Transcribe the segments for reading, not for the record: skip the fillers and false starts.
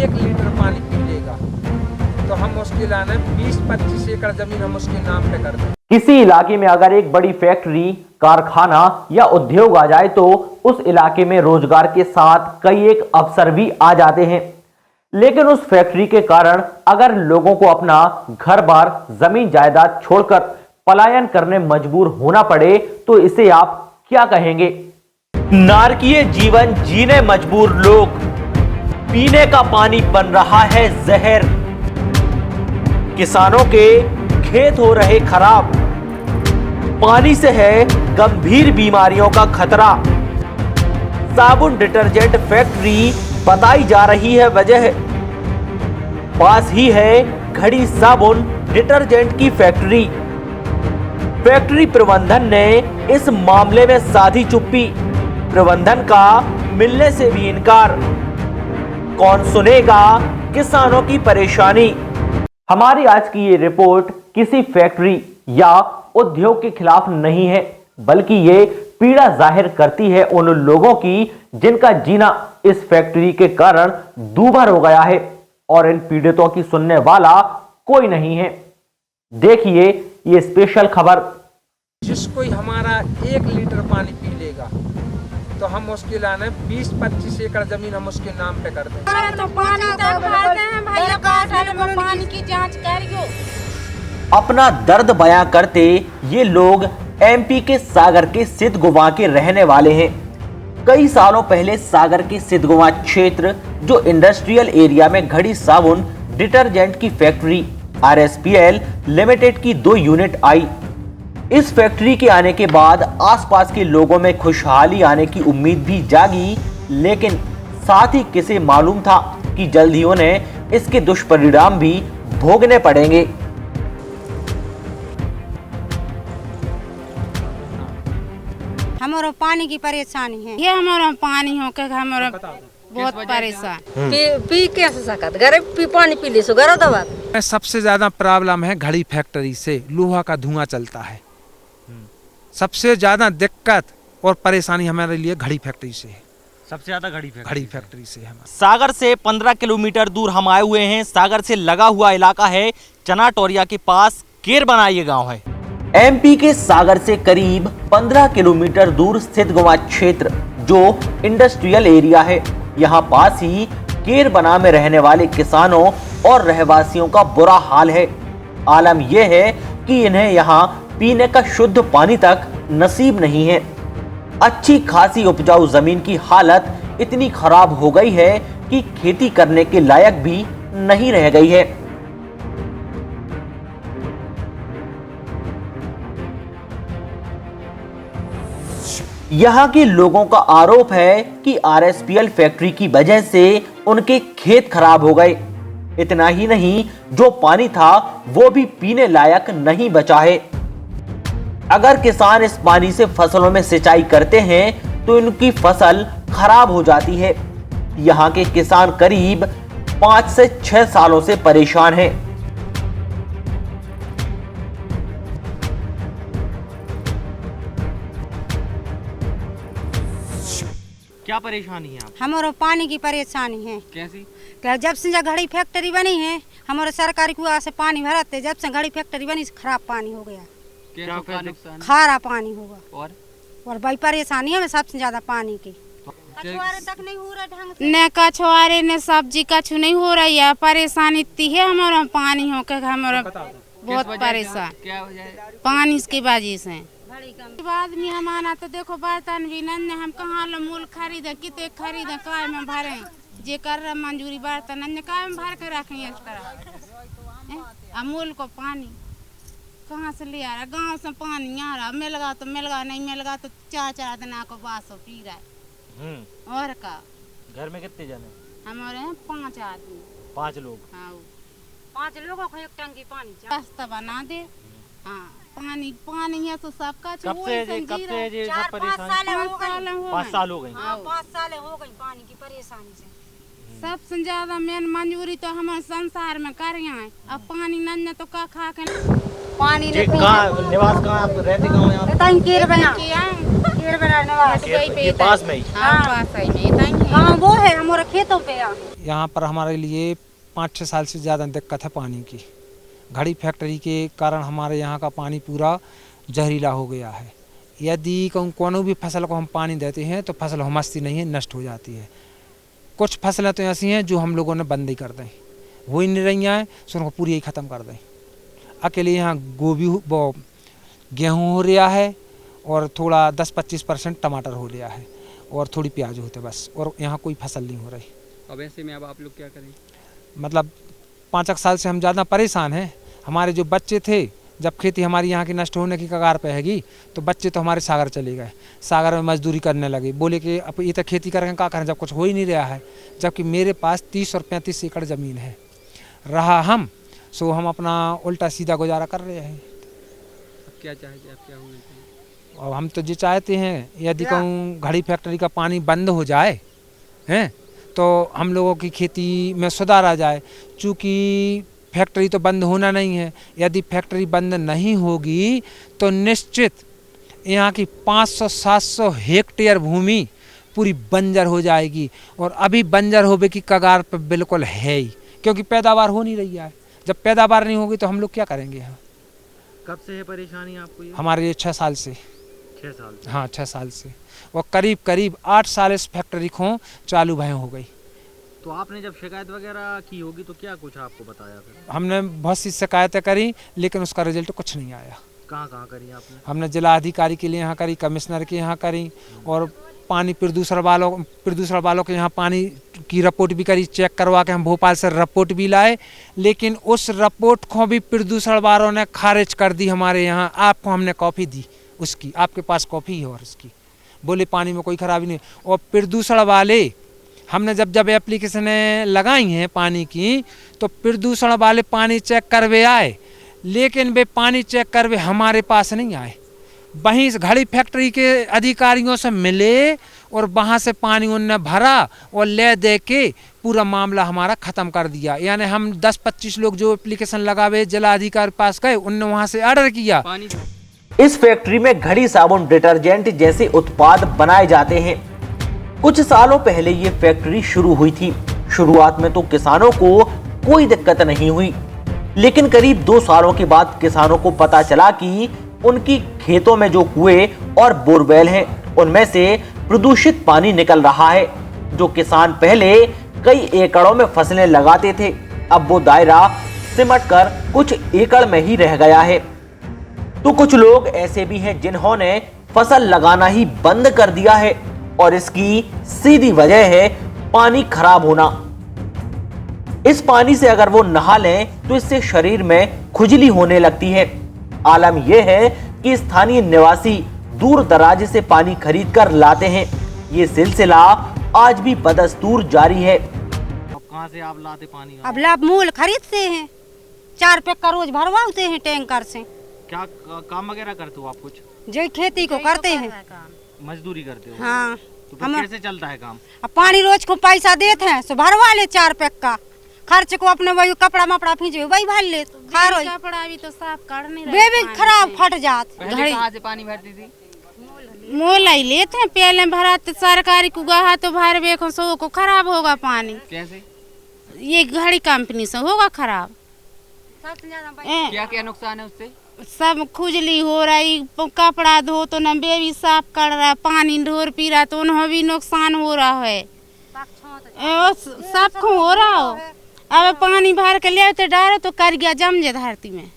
1 litre पानी P लेगा तो हम उसके लाने 20-25 एकड़ जमीन हम उसके नाम पे कर दें। किसी इलाके में अगर एक बड़ी फैक्ट्री, कारखाना या उद्योग आ जाए तो उस इलाके में रोजगार के साथ कई एक अवसर भी आ जाते हैं। लेकिन उस फैक्ट्री के कारण अगर लोगों को अपना घर बार, जमीन जायदाद छोड़कर पलायन करने मजबूर होना पड़े तो इसे आप क्या कहेंगे? नारकीय जीवन जीने मजबूर लोग, पीने का पानी बन रहा है जहर, किसानों के खेत हो रहे खराब, पानी से है गंभीर बीमारियों का खतरा। साबुन डिटर्जेंट फैक्ट्री बताई जा रही है वजह, पास ही है घड़ी साबुन डिटर्जेंट की फैक्ट्री। फैक्ट्री प्रबंधन ने इस मामले में साधी चुप्पी, प्रबंधन का मिलने से भी इनकार। कौन सुनेगा किसानों की परेशानी? हमारी आज की ये रिपोर्ट किसी फैक्ट्री या उद्योग के खिलाफ नहीं है, बल्कि ये पीड़ा जाहिर करती है उन लोगों की जिनका जीना इस फैक्ट्री के कारण दूभर हो गया है और इन पीड़ितों की सुनने वाला कोई नहीं है। देखिए ये स्पेशल खबर। जिसको हमारा 1 लीटर पानी पी लेगा तो हम उसके लाने 20-25 एकड़ जमीन हम उसके नाम पे कर दें। तो पानी तक भरते हैं भैया, पानी की जांच करियो। अपना दर्द बयां करते ये लोग एमपी के सागर के सिद्धगोवा के रहने वाले हैं। कई सालों पहले सागर के सिद्धगोवा क्षेत्र जो इंडस्ट्रियल एरिया में घड़ी साबुन डिटर्जेंट की फैक्ट्री RSPL लिमिटेड की 2 यूनिट आई। इस फैक्ट्री के आने के बाद आसपास के लोगों में खुशहाली आने की उम्मीद भी जागी, लेकिन साथ ही किसे मालूम था कि जल्द ही उन्हें इसके दुष्परिणाम भी भोगने पड़ेंगे। हमारा पानी की परेशानी है, ये हमारा पानी हो के हमारा बहुत परेशान। पी कैसे सकत गरीब पानी पी ली सो गरो दवा। सबसे ज्यादा प्रॉब्लम है घड़ी फैक्ट्री से, लोहा का धुआं चलता है। सबसे ज्यादा दिक्कत और परेशानी हमारे लिए घड़ी फैक्ट्री से है। सबसे ज्यादा घड़ी फैक्ट्री से है। सागर से 15 किलोमीटर दूर हम आए हुए हैं। सागर से लगा हुआ इलाका है चनाटोरिया के पास केरबना ये गांव है। एमपी के सागर से करीब 15 किलोमीटर दूर सिद्धगोवा क्षेत्र जो इंडस्ट्रियल एरिया है, यहाँ पास ही केरबना में रहने वाले किसानों और रहवासियों का बुरा हाल है। आलम यह है कि इन्हें यहाँ पीने का शुद्ध पानी तक नसीब नहीं है। अच्छी खासी उपजाऊ जमीन की हालत इतनी खराब हो गई है कि खेती करने के लायक भी नहीं रह गई है। यहाँ के लोगों का आरोप है कि RSPL फैक्ट्री की वजह से उनके खेत खराब हो गए। इतना ही नहीं, जो पानी था वो भी पीने लायक नहीं बचा है। अगर किसान इस पानी से फसलों में सिंचाई करते हैं तो इनकी फसल खराब हो जाती है। यहाँ के किसान करीब 5 से 6 सालों से परेशान हैं। क्या परेशानी है आप? हमारा पानी की परेशानी है। कैसी? जब से घड़ी फैक्ट्री बनी है, हमारे सरकारी कुआं से पानी भराते, जब से घड़ी फैक्ट्री बनी खराब पानी हो गया। क्या नुकसान? खारा पानी होगा और भाई परेशानी है सबसे ज्यादा पानी की। कछुआरे तक नहीं हो रहा ढंग से, न कछुआरे न सब्जी कछु नहीं हो रही है। परेशानी इतनी है हमारा पानी हो के, हमारा बहुत परेशान क्या वजह है? पानी की वजह से। आदमी हमारा तो देखो बर्तन भी नन्हे, हम कहाँ मूल खरीदे, कितने खरीदे, काय में भरे, जे कर रहा मंजूरी बर्तन नन्हे काय में भर के रखे इस तरह। अमूल को पानी कहाँ से ले आ रहा? गांव से पानी आ रहा, मिल गया तो मिल गया, नहीं मिल गया तो 4-4 दिन को बासो पी रहा है। और का घर में कितने जने? हमारे हैं 5 आदमी। 5 लोग? हाँ, 5 लोगों को एक टंकी पानी चाहिए। रास्ता बना दे। हाँ, पानी है तो सबका कब से ये सब परेशानी? 4-5 साल हो गए। 5 साल हो गए। हाँ, 5 साल हो गई पानी की परेशानी से। सबसे ज्यादा मेन मंजूरी तो हमारे संसार में कर है। अब पानी नन्हे तो का खा के पानी निवास कहाँ आप रहते? गाँव यहाँ केरबना निवास पास में ही? हाँ वो है हमारे खेतों पे यहाँ पर हमारे लिए 5-6 साल से ज़्यादा दिक्कत है पानी की। घड़ी फैक्ट्री के कारण हमारे यहाँ का पानी पूरा जहरीला हो गया है। यदि कोनो भी फसल को हम पानी देते हैं तो फसल हमसती नहीं है, नष्ट हो जाती है। कुछ फसलें तो ऐसी हैं जो हम लोगों ने बंद ही कर दें, हो ही नहीं रही हैं, सो उनको पूरी ही ख़त्म कर दें। अकेले यहाँ गोभी गेहूँ हो रहा है और थोड़ा 10-25% टमाटर हो रहा है और थोड़ी प्याज होते बस, और यहाँ कोई फसल नहीं हो रही। अब ऐसे में अब आप लोग क्या करें? मतलब 5 साल से हम ज़्यादा परेशान हैं। हमारे जो बच्चे थे, जब खेती हमारी यहाँ की नष्ट होने की कगार पे हैगी तो बच्चे तो हमारे सागर चले गए, सागर में मजदूरी करने लगे। बोले कि अब ये तो खेती करेंगे क्या करें जब कुछ हो ही नहीं रहा है। जबकि मेरे पास 30 और 35 एकड़ ज़मीन है, रहा हम सो हम अपना उल्टा सीधा गुजारा कर रहे हैं। अब क्या चाहते आप, क्या होना चाहिए? और हम तो ये चाहते हैं यदि कहूँ घड़ी फैक्ट्री का पानी बंद हो जाए हैं तो हम लोगों की खेती में सुधार आ जाए। चूँकि फैक्ट्री तो बंद होना नहीं है, यदि फैक्ट्री बंद नहीं होगी तो निश्चित यहाँ की 500-700 हेक्टेयर भूमि पूरी बंजर हो जाएगी, और अभी बंजर होने की कगार पर बिल्कुल है ही, क्योंकि पैदावार हो नहीं रही है। जब पैदावार नहीं होगी तो हम लोग क्या करेंगे यहाँ? कब से है परेशानी आपको ये? हमारे 6 साल से। 6 साल से? हाँ 6 साल से, और करीब 8 साल इस फैक्ट्री को चालू भय हो गई। तो आपने जब शिकायत वगैरह की होगी तो क्या कुछ आपको बताया फिर? हमने बहुत सी शिकायतें करी लेकिन उसका रिजल्ट कुछ नहीं आया। कहाँ करी आपने? हमने जिला अधिकारी के लिए यहाँ करी, कमिश्नर के यहाँ करी, और पानी प्रदूषण वालों के यहाँ पानी की रिपोर्ट भी करी। चेक करवा के हम भोपाल से रिपोर्ट भी लाए, लेकिन उस रिपोर्ट को भी प्रदूषण वालों ने खारिज कर दी। हमारे यहाँ आपको हमने कॉपी दी उसकी, आपके पास कॉपी है और उसकी, बोले पानी में कोई खराबी नहीं। और प्रदूषण वाले हमने जब एप्लीकेशन लगाई हैं पानी की तो प्रदूषण वाले पानी चेक करवे आए, लेकिन वे पानी चेक करवे हमारे पास नहीं आए। वहीं इस घड़ी फैक्ट्री के अधिकारियों से मिले और वहाँ से पानी उनने भरा और ले दे के पूरा मामला हमारा ख़त्म कर दिया। यानी हम 10-25 लोग जो एप्लीकेशन लगावे जिला अधिकारी पास गए, उनने वहाँ से ऑर्डर किया। पानी इस फैक्ट्री में घड़ी साबुन डिटर्जेंट जैसे उत्पाद बनाए जाते हैं। कुछ सालों पहले ये फैक्ट्री शुरू हुई थी। शुरुआत में तो किसानों को कोई दिक्कत नहीं हुई, लेकिन करीब 2 सालों के बाद किसानों को पता चला कि उनकी खेतों में जो कुएं और बोरवेल हैं उनमें से प्रदूषित पानी निकल रहा है। जो किसान पहले कई एकड़ों में फसलें लगाते थे, अब वो दायरा सिमटकर कुछ एकड़ में ही रह गया है। तो कुछ लोग ऐसे भी हैं जिन्होंने फसल लगाना ही बंद कर दिया है, और इसकी सीधी वजह है पानी खराब होना। इस पानी से अगर वो नहा लें तो इससे शरीर में खुजली होने लगती है। आलम यह है कि स्थानीय निवासी दूर दराज से पानी खरीद कर लाते हैं। ये सिलसिला आज भी बदस्तूर जारी है। अब कहाँ से आप लाते पानी? अब लाभ मूल खरीदते हैं, 4 पैक का रोज भरवाते हैं टैंकर से। क्या काम वगैरह करते हो आप? कुछ जो खेती को करते हैं, मजदूरी करते हो? हाँ। तो फिर कैसे चलता है काम? अब पानी रोज को पैसा देते हैं सो भरवा ले 4 पैक का, खर्च को अपने वही कपड़ा मपड़ा फींचे वही भर ले। कपड़ा भी तो साफ कर नहीं वे भी खराब फट जात। पहले कहाँ से पानी भरती थी? मोल ही लेते हैं, पहले भरा तो सरकारी को गहा तो भर बेखो सो को खराब होगा पानी। कैसे? ये घड़ी कंपनी से होगा खराब। क्या क्या नुकसान है उससे? सब खुजली हो रही, कपड़ा धो तो न बेबी साफ कर रहा, पानी ढोर पी रहा तो उन्हें भी नुकसान हो रहा है। सबको हो रहा हो। अब पानी भर के ले तो डालो तो कर गया जम जे धरती में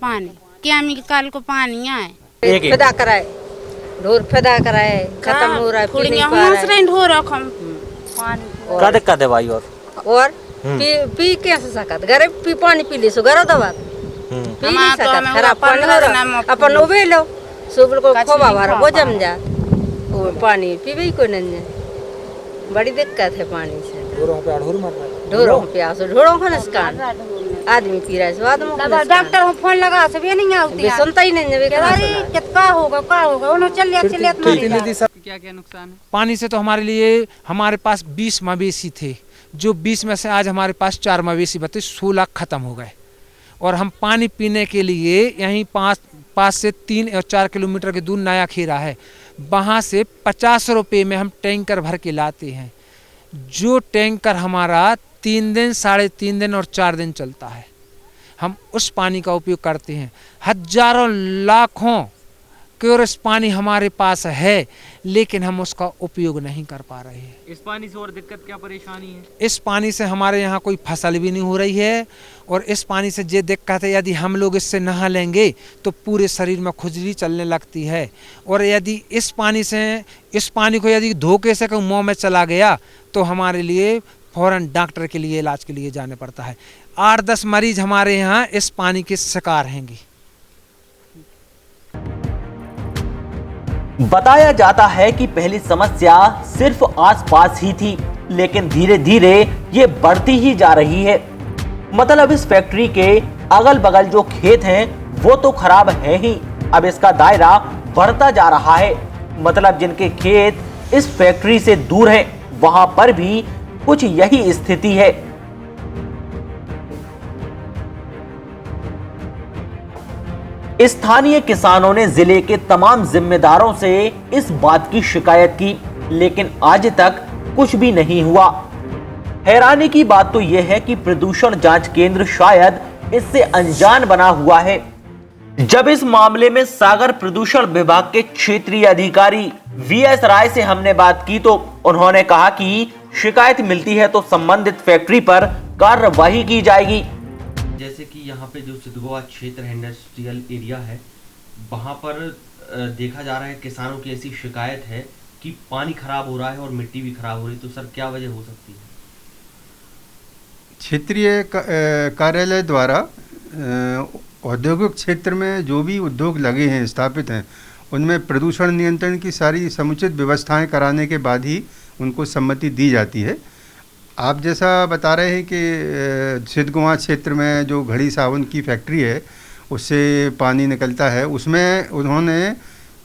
पानी, केमिकल को पानी आए फिदा कराए, ढोर फिदा कराए, खत्म हो रहा है, पी नहीं पा रहा है। ढोर रखम पानी क्या दिक्कत है भाई? और पी कैसे सकत? घरे पी पानी पी ले सो घर दवा पी नहीं सकत, खराब पानी हो रहा। अपन उबे लो सुबह को खोबा भरा वो जम जा, वो पानी पीबे को नहीं। बड़ी दिक्कत है पानी से। ढोरों प्यास, ढोरों का नुकसान, आदमी पी रहा है, स्वाद में डॉक्टर को फोन लगा सब नहीं आती, सुनता ही नहीं है। क्या होगा उन्हें क्या क्या नुकसान है? पानी से तो हमारे लिए, हमारे पास 20 मवेशी थे, जो 20 में से आज हमारे पास 4 मवेशी बचे, 16 खत्म हो गए। और हम पानी पीने के लिए यहीं 5 से 3 और 4 किलोमीटर के दूर नया खेरा है, वहाँ से 50 रुपये में हम टैंकर भर के लाते हैं। जो टैंकर हमारा 3 दिन, 3.5 दिन और 4 दिन चलता है, हम उस पानी का उपयोग करते हैं। हजारों लाखों क्यूरस पानी हमारे पास है, लेकिन हम उसका उपयोग नहीं कर पा रहे हैं। इस पानी से और दिक्कत क्या परेशानी है? इस पानी से हमारे यहाँ कोई फसल भी नहीं हो रही है, और इस पानी से ये दिक्कत है, यदि हम लोग इससे नहा लेंगे तो पूरे शरीर में खुजली चलने लगती है, और यदि इस पानी को यदि धोखे से कोई मुँह में चला गया तो हमारे लिए फौरन डॉक्टर के लिए इलाज के लिए जाने पड़ता है। 8-10 मरीज हमारे यहाँ इस पानी के शिकार हैंगे। बताया जाता है कि पहली समस्या सिर्फ आसपास ही थी, लेकिन धीरे धीरे ये बढ़ती ही जा रही है। मतलब इस फैक्ट्री के अगल बगल जो खेत हैं वो तो खराब है ही, अब इसका दायरा बढ़ता जा रहा है। मतलब जिनके खेत इस फैक्ट्री से दूर हैं, वहां पर भी कुछ यही स्थिति है। स्थानीय किसानों ने जिले के तमाम जिम्मेदारों से इस बात की शिकायत की, लेकिन आज तक कुछ भी नहीं हुआ। हैरानी की बात तो यह है कि प्रदूषण जांच केंद्र शायद इससे अनजान बना हुआ है। जब इस मामले में सागर प्रदूषण विभाग के क्षेत्रीय अधिकारी वीएस राय से हमने बात की तो उन्होंने कहा कि शिकायत मिलती है तो संबंधित फैक्ट्री पर कार्रवाई की जाएगी। जैसे कि यहाँ पे जो सिद्धगोवा क्षेत्र है, इंडस्ट्रियल एरिया है, वहाँ पर देखा जा रहा है किसानों की ऐसी शिकायत है कि पानी खराब हो रहा है और मिट्टी भी खराब हो रही है, तो सर क्या वजह हो सकती है? क्षेत्रीय कार्यालय द्वारा औद्योगिक क्षेत्र में जो भी उद्योग लगे हैं, स्थापित हैं, उनमें प्रदूषण नियंत्रण की सारी समुचित व्यवस्थाएं कराने के बाद ही उनको सम्मति दी जाती है। आप जैसा बता रहे हैं कि सिद्धगोवा क्षेत्र में जो घड़ी साबुन की फैक्ट्री है उससे पानी निकलता है, उसमें उन्होंने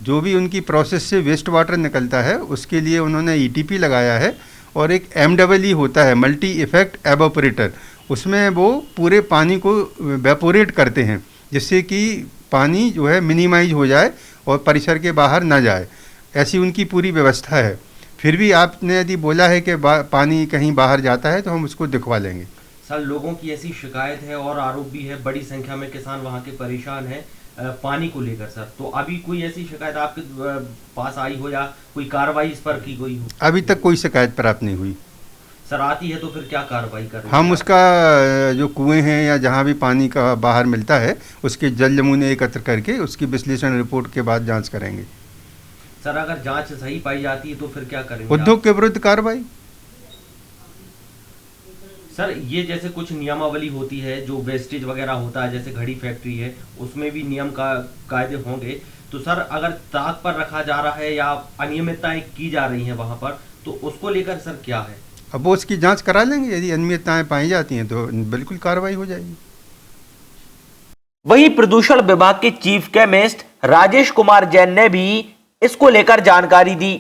जो भी उनकी प्रोसेस से वेस्ट वाटर निकलता है उसके लिए उन्होंने ईटीपी लगाया है, और एक MEE होता है, मल्टी इफेक्ट एवापोरेटर, उसमें वो पूरे पानी को वेपोरेट करते हैं जिससे कि पानी जो है मिनिमाइज हो जाए और परिसर के बाहर ना जाए। ऐसी उनकी पूरी व्यवस्था है। फिर भी आपने यदि बोला है कि पानी कहीं बाहर जाता है तो हम उसको दिखवा लेंगे। सर लोगों की ऐसी शिकायत है और आरोप भी है, बड़ी संख्या में किसान वहाँ के परेशान हैं पानी को लेकर। सर तो अभी कोई ऐसी शिकायत आपके पास आई हो या कोई कार्रवाई इस पर की गई हो? अभी तक कोई शिकायत प्राप्त नहीं हुई। सर आती है तो फिर क्या कार्रवाई कर रहे हैं? हम उसका जो कुएं हैं या जहाँ भी पानी का बाहर मिलता है उसके जल नमूने एकत्र करके उसकी विश्लेषण रिपोर्ट के बाद जांच करेंगे। सर अगर जांच सही पाई जाती है तो फिर क्या करेंगे? उद्योग के विरुद्ध कार्रवाई। सर ये जैसे कुछ नियमावली होती है, जो वेस्टेज वगैरह होता है, जैसे घड़ी फैक्ट्री है उसमें भी नियम का कायदे होंगे, तो सर अगर ताक पर रखा जा रहा है या अनियमितताएं की जा रही हैं वहां पर, तो उसको लेकर सर क्या है? अब वो उसकी जांच करा लेंगे, यदि अनियमितताएं पाई जाती हैं तो बिल्कुल कार्रवाई हो जाएगी। वहीं प्रदूषण विभाग के चीफ केमिस्ट राजेश कुमार जैन ने भी इसको लेकर जानकारी दी।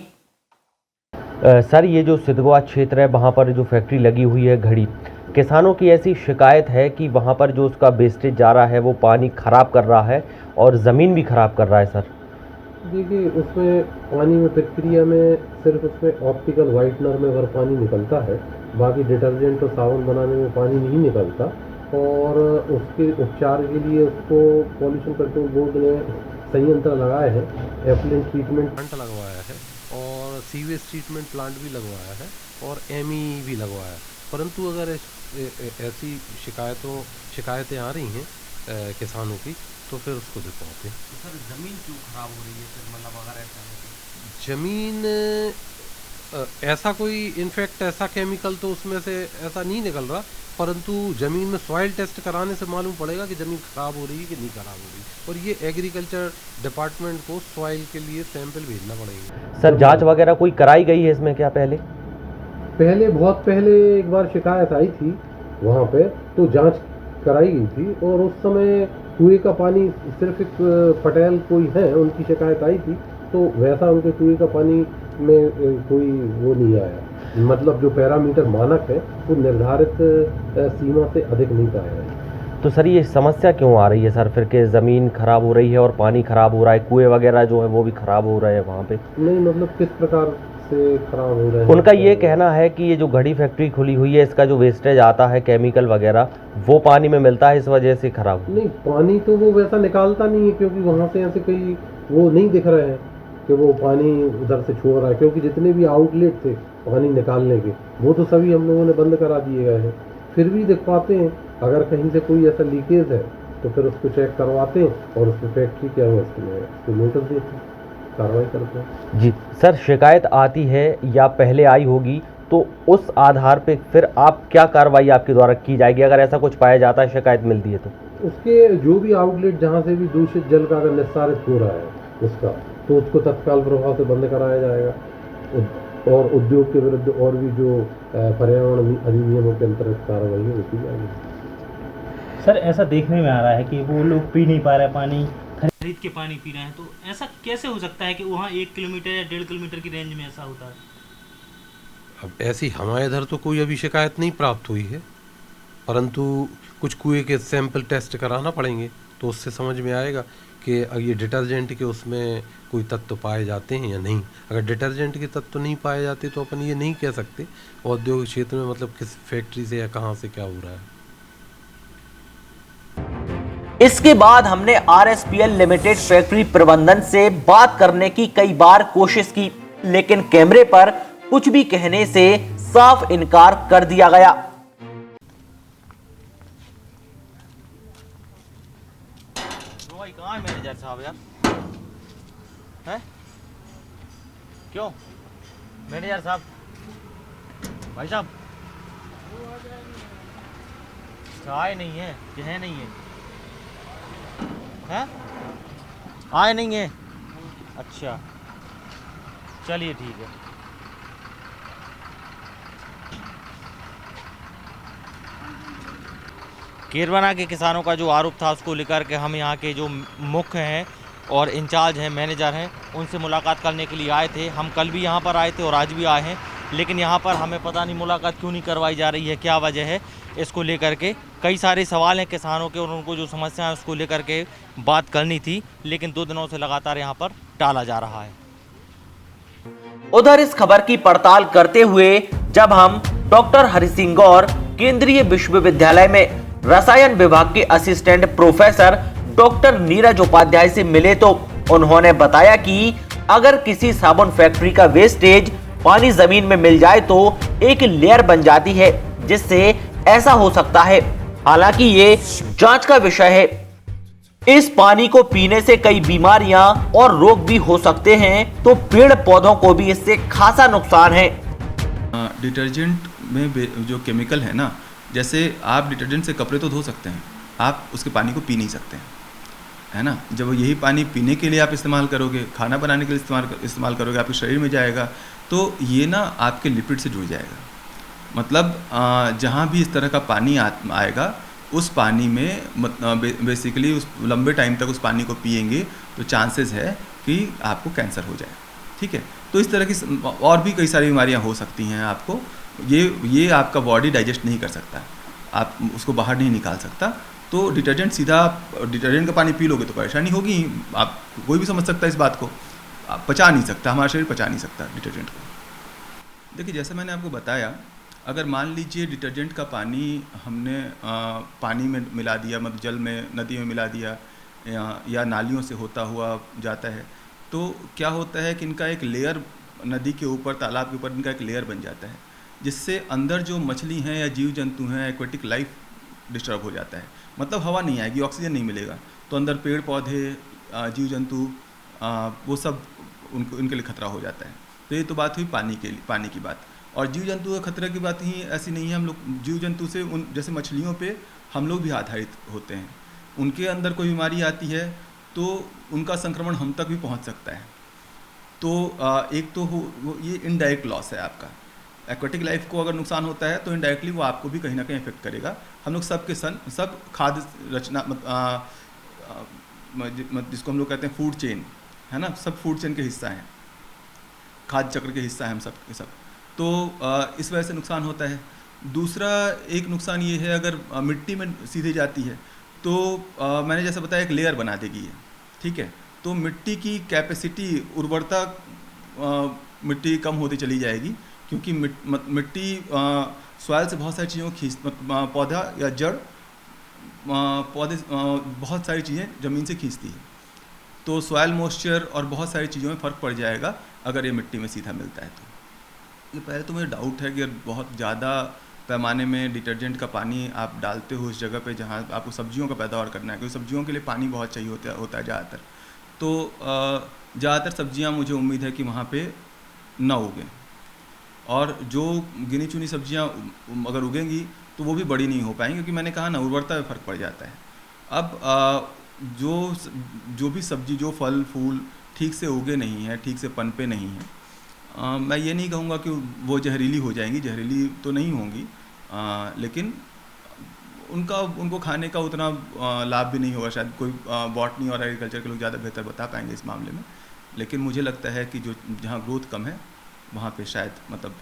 सर ये जो सिद्धगोवा क्षेत्र है वहाँ पर जो फैक्ट्री लगी हुई है घड़ी, किसानों की ऐसी शिकायत है कि वहाँ पर जो उसका वेस्टेज जा रहा है वो पानी खराब कर रहा है और ज़मीन भी खराब कर रहा है। सर देखिए उसमें पानी में प्रक्रिया में सिर्फ उसमें ऑप्टिकल वाइटनर में अगर पानी निकलता है, बाकी डिटर्जेंट और साबुन बनाने में पानी नहीं निकलता, और उसके उपचार के लिए उसको पॉल्यूशन कंट्रोल बोर्ड ने संयंत्र लगाए हैं, एफ्लुएंट ट्रीटमेंट प्लांट लगवाया है और सीवेज ट्रीटमेंट प्लांट भी लगवाया है और ME भी लगवाया है। परंतु अगर ऐसी शिकायतें आ रही हैं किसानों की तो फिर उसको दिखवाते हैं। तो सर ज़मीन क्यों खराब हो रही है सर? मतलब अगर ऐसा है तो ज़मीन ऐसा कोई इनफैक्ट ऐसा केमिकल तो उसमें से ऐसा नहीं निकल रहा, परंतु ज़मीन में सॉइल टेस्ट कराने से मालूम पड़ेगा कि ज़मीन ख़राब हो रही है कि नहीं ख़राब हो रही, और ये एग्रीकल्चर डिपार्टमेंट को सॉइल के लिए सैंपल भेजना पड़ेगा। सर जांच वगैरह कोई कराई गई है इसमें क्या? बहुत पहले एक बार शिकायत आई थी वहाँ पे, तो जांच कराई गई थी, और उस समय कुएं का पानी सिर्फ एक पटेल कोई है उनकी शिकायत आई थी, तो वैसा उनके कुएं का पानी में कोई वो नहीं आया, मतलब जो पैरामीटर मानक है वो निर्धारित सीमा से अधिक नहीं पाया है। तो सर ये समस्या क्यों आ रही है सर फिर के ज़मीन खराब हो रही है और पानी खराब हो रहा है, कुएं वगैरह जो है वो भी खराब हो रहे हैं वहाँ पे? नहीं मतलब किस प्रकार से खराब हो रहे हैं। उनका ये कहना है कि ये जो घड़ी फैक्ट्री खुली हुई है, इसका जो वेस्टेज आता है केमिकल वगैरह, वो पानी में मिलता है, इस वजह से खराब। नहीं, पानी तो वो वैसा निकालता नहीं है, क्योंकि वहाँ से ऐसे कहीं वो नहीं दिख रहे हैं कि वो पानी उधर से छोड़ रहा है, क्योंकि जितने भी आउटलेट थे पानी निकालने के वो तो सभी हम लोगों ने बंद करा दिए गए हैं। फिर भी देख पाते हैं अगर कहीं से कोई ऐसा लीकेज है तो फिर उसको चेक करवाते हैं और उसको फैक्ट्री क्या है उसको नोटिस देते हैं, कार्रवाई करते हैं। जी सर, शिकायत आती है या पहले आई होगी, तो उस आधार पे फिर आप क्या कार्रवाई आपके द्वारा की जाएगी अगर ऐसा कुछ पाया जाता है, शिकायत मिलती है तो? उसके जो भी आउटलेट जहाँ से भी दूषित जल का अगर निस्सारित हो रहा है उसका, तो उसको तत्काल प्रभाव से बंद कराया जाएगा और उद्योग के विरुद्ध और भी जो पर्यावरण अधिनियमों के अंतर्गत कार्रवाई है वो की जाएगी। सर, ऐसा देखने में आ रहा है कि वो लोग पी नहीं पा रहे पानी, खरीद के पानी पी रहे हैं, तो ऐसा कैसे हो सकता है कि वहाँ 1 किलोमीटर या 1.5 किलोमीटर की रेंज में ऐसा होता है? अब ऐसी हमारे इधर तो कोई अभी शिकायत नहीं प्राप्त हुई है, परंतु कुछ कुएं के सैंपल टेस्ट कराना पड़ेंगे तो उससे समझ में आएगा कि ये डिटर्जेंट के उसमें कोई तत्व पाए जाते हैं या नहीं। अगर डिटर्जेंट के तत्व नहीं पाए जाते तो अपन ये नहीं कह सकते औद्योगिक क्षेत्र में मतलब किस फैक्ट्री से या कहाँ से क्या हो रहा है। इसके बाद हमने RSPL लिमिटेड फैक्ट्री प्रबंधन से बात करने की कई बार कोशिश की, लेकिन कैमरे पर कुछ भी कहने से साफ इनकार कर दिया गया। कहाँ है मैनेजर साहब यार? हैं? क्यों मैनेजर साहब? भाई साहब आए नहीं है कि है नहीं है? हैं? आए नहीं है? अच्छा चलिए ठीक है। केरबना के किसानों का जो आरोप था उसको लेकर के हम यहाँ के जो मुख्य हैं और इंचार्ज हैं, मैनेजर हैं, उनसे मुलाकात करने के लिए आए थे। हम कल भी यहाँ पर आए थे और आज भी आए हैं, लेकिन यहाँ पर हमें पता नहीं मुलाकात क्यों नहीं करवाई जा रही है, क्या वजह है। इसको लेकर के कई सारे सवाल हैं किसानों के और उनको जो समस्या है उसको लेकर के बात करनी थी, लेकिन 2 दिनों से लगातार यहाँ पर टाला जा रहा है। उधर इस खबर की पड़ताल करते हुए जब हम डॉक्टर हरि सिंह गौर केंद्रीय विश्वविद्यालय में रसायन विभाग के assistant professor doctor Neeraj Upadhyay से मिले तो उन्होंने बताया कि अगर किसी साबुन फैक्ट्री का वेस्टेज पानी जमीन में मिल जाए तो एक लेयर बन जाती है, जिससे ऐसा हो सकता है। हालांकि ये जांच का विषय है। इस पानी को पीने से कई बीमारियां और रोग भी हो सकते हैं, तो पेड़ पौधों को भी इससे खासा नुकसान है। डिटर्जेंट में जो केमिकल है ना, जैसे आप डिटर्जेंट से कपड़े तो धो सकते हैं, आप उसके पानी को पी नहीं सकते हैं, है ना। जब यही पानी पीने के लिए आप इस्तेमाल करोगे, खाना बनाने के लिए इस्तेमाल करोगे, आपके शरीर में जाएगा तो ये ना आपके लिपिड से जुड़ जाएगा। मतलब जहाँ भी इस तरह का पानी आएगा उस पानी में बेसिकली उस लंबे टाइम तक उस पानी को पिएंगे तो चांसेस है कि आपको कैंसर हो जाए, ठीक है। तो इस तरह की और भी कई सारी बीमारियाँ हो सकती हैं आपको। ये आपका बॉडी डाइजेस्ट नहीं कर सकता, आप उसको बाहर नहीं निकाल सकता। तो डिटर्जेंट सीधा डिटर्जेंट का पानी पी लोगे तो परेशानी होगी। आप कोई भी समझ सकता है इस बात को, आप पचा नहीं सकता, हमारा शरीर पचा नहीं सकता डिटर्जेंट को। देखिए जैसे मैंने आपको बताया, अगर मान लीजिए डिटर्जेंट का पानी हमने पानी में मिला दिया, मतलब जल में, नदी में मिला दिया या नालियों से होता हुआ जाता है, तो क्या होता है कि इनका एक लेयर नदी के ऊपर, तालाब के ऊपर इनका एक लेयर बन जाता है, जिससे अंदर जो मछली हैं या जीव जंतु हैं, एक्वेटिक लाइफ डिस्टर्ब हो जाता है। मतलब हवा नहीं आएगी, ऑक्सीजन नहीं मिलेगा, तो अंदर पेड़ पौधे, जीव जंतु, वो सब उनके लिए खतरा हो जाता है। तो ये तो बात हुई पानी की बात। और जीव जंतु का खतरे की बात ही ऐसी नहीं है। हम लोग जीव जंतु से जैसे मछलियों पे हम लोग भी आधारित होते हैं। उनके अंदर कोई बीमारी आती है तो उनका संक्रमण हम तक भी पहुंच सकता है। तो एक तो ये इनडायरेक्ट लॉस है आपका। एक्वेटिक लाइफ को अगर नुकसान होता है तो इनडायरेक्टली वो आपको भी कहीं ना कहीं इफेक्ट करेगा। हम लोग सब खाद्य रचना जिसको हम लोग कहते हैं फूड चेन, है ना, सब फूड चेन के हिस्सा हैं, खाद्य चक्र के हिस्सा हैं हम सब के सब। तो इस वजह से नुकसान होता है। दूसरा एक नुकसान ये है, अगर मिट्टी में सीधे जाती है तो मैंने जैसे बताया एक लेयर बना देगी है, ठीक है। तो मिट्टी की कैपेसिटी, उर्वरता मिट्टी कम होती चली जाएगी, क्योंकि मिट्टी सॉइल से बहुत सारी चीज़ों को खींच, पौधा या जड़ पौधे बहुत सारी चीज़ें ज़मीन से खींचती है, तो सॉइल मॉइस्चर और बहुत सारी चीज़ों में फ़र्क पड़ जाएगा अगर ये मिट्टी में सीधा मिलता है तो। ये पहले तो मुझे डाउट है कि अगर बहुत ज़्यादा पैमाने में डिटर्जेंट का पानी आप डालते हो उस जगह पे जहाँ आपको सब्जियों का पैदावार करना है, क्योंकि सब्जियों के लिए पानी बहुत चाहिए होता है ज़्यादातर, तो ज़्यादातर सब्जियाँ मुझे उम्मीद है कि वहाँ पे ना उगें, और जो गिनी चुनी सब्जियाँ अगर उगेंगी तो वो भी बड़ी नहीं हो पाएंगी, क्योंकि मैंने कहा ना उर्वरता में फ़र्क पड़ जाता है। अब जो भी सब्जी, जो फल फूल ठीक से उगे नहीं है, ठीक से पनपे नहीं हैं, मैं ये नहीं कहूँगा कि वो जहरीली हो जाएंगी, जहरीली तो नहीं होंगी, लेकिन उनको खाने का उतना लाभ भी नहीं होगा। शायद कोई बॉटनी और एग्रीकल्चर के लोग ज़्यादा बेहतर बता पाएंगे इस मामले में, लेकिन मुझे लगता है कि जो जहाँ ग्रोथ कम है वहाँ पे शायद मतलब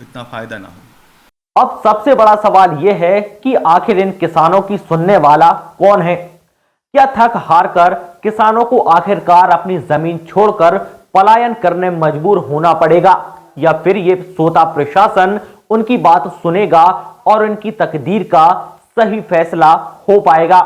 इतना फ़ायदा ना हो। अब सबसे बड़ा सवाल यह है कि आखिर इन किसानों की सुनने वाला कौन है? क्या थक हार कर किसानों को आखिरकार अपनी जमीन छोड़कर पलायन करने मजबूर होना पड़ेगा, या फिर ये सोता प्रशासन उनकी बात सुनेगा और उनकी तकदीर का सही फैसला हो पाएगा?